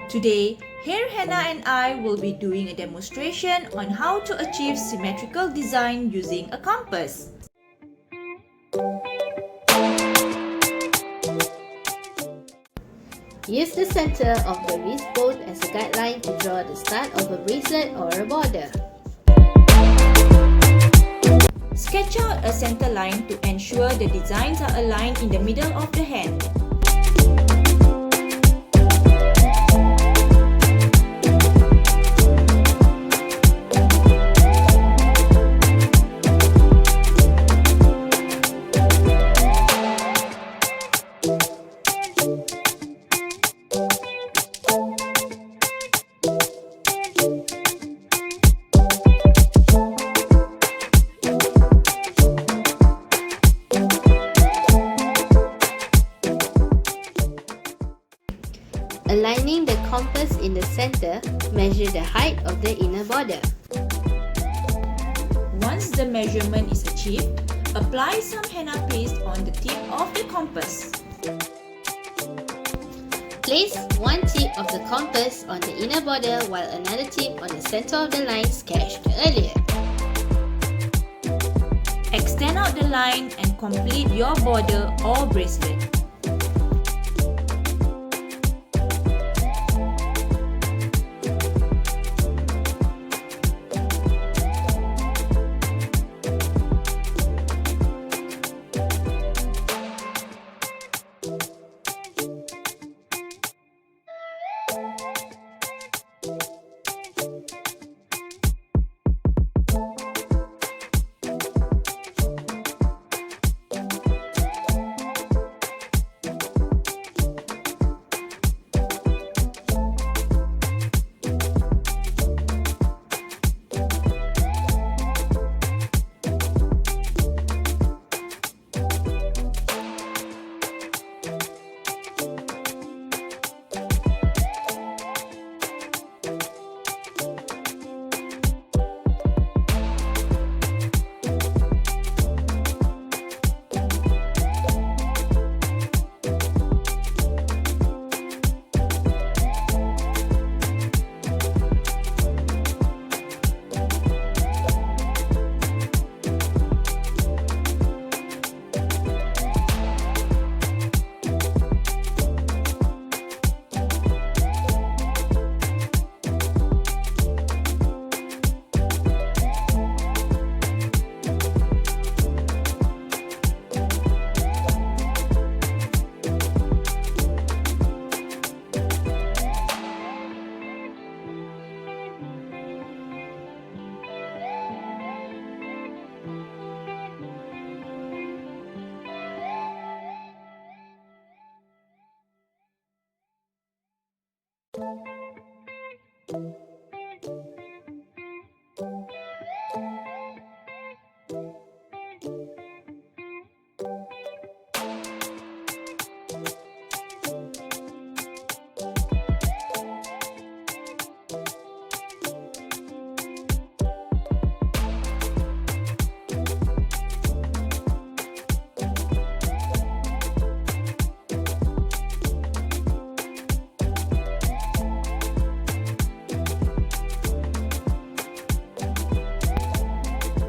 Today, Khair Henna and I will be doing a demonstration on how to achieve symmetrical design using a compass. Use the center of the wrist bone as a guideline to draw the start of a bracelet or a border. Sketch out a center line to ensure the designs are aligned in the middle of the hand. Aligning the compass in the center, measure the height of the inner border. Once the measurement is achieved, apply some henna paste on the tip of the compass. Place one tip of the compass on the inner border while another tip on the center of the line sketched earlier. Extend out the line and complete your border or bracelet.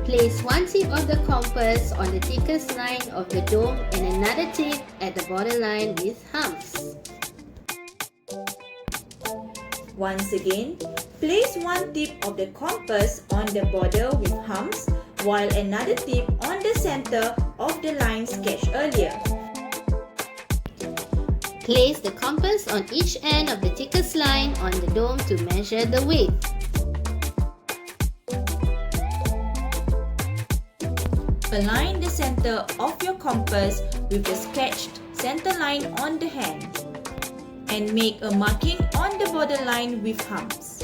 Place one tip of the compass on the thickest line of the dome and another tip at the borderline with humps. Once again, place one tip of the compass on the border with humps while another tip on the center of the line sketched earlier. Place the compass on each end of the thickest line on the dome to measure the width. Align the center of your compass with the sketched center line on the hand and make a marking on the borderline with humps.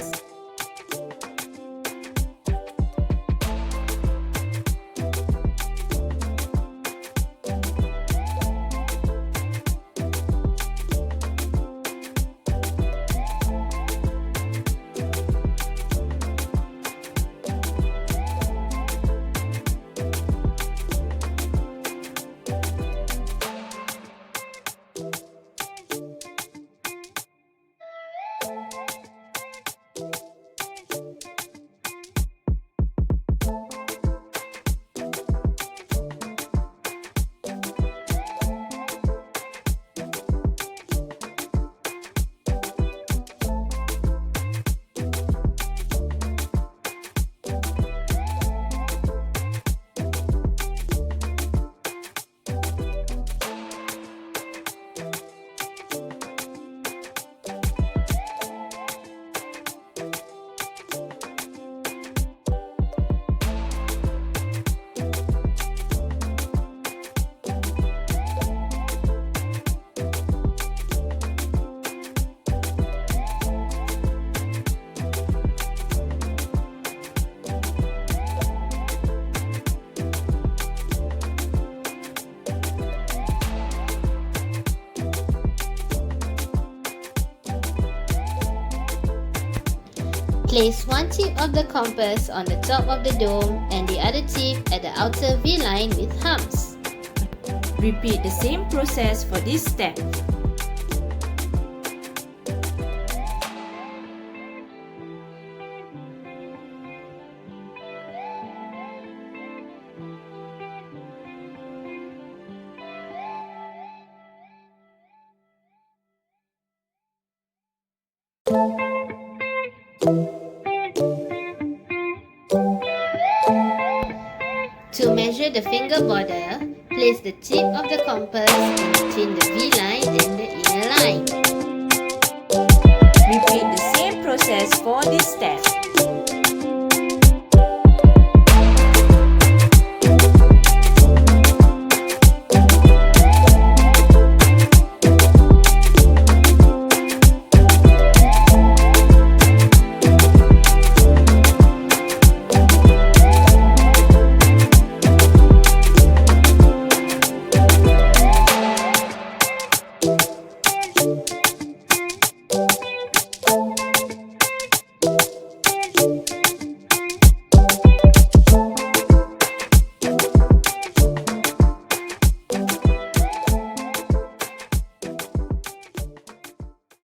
Place one tip of the compass on the top of the dome and the other tip at the outer V-line with humps. Repeat the same process for this step. To measure the finger border, place the tip of the compass in between the V-line and the inner line. Repeat the same process for this step.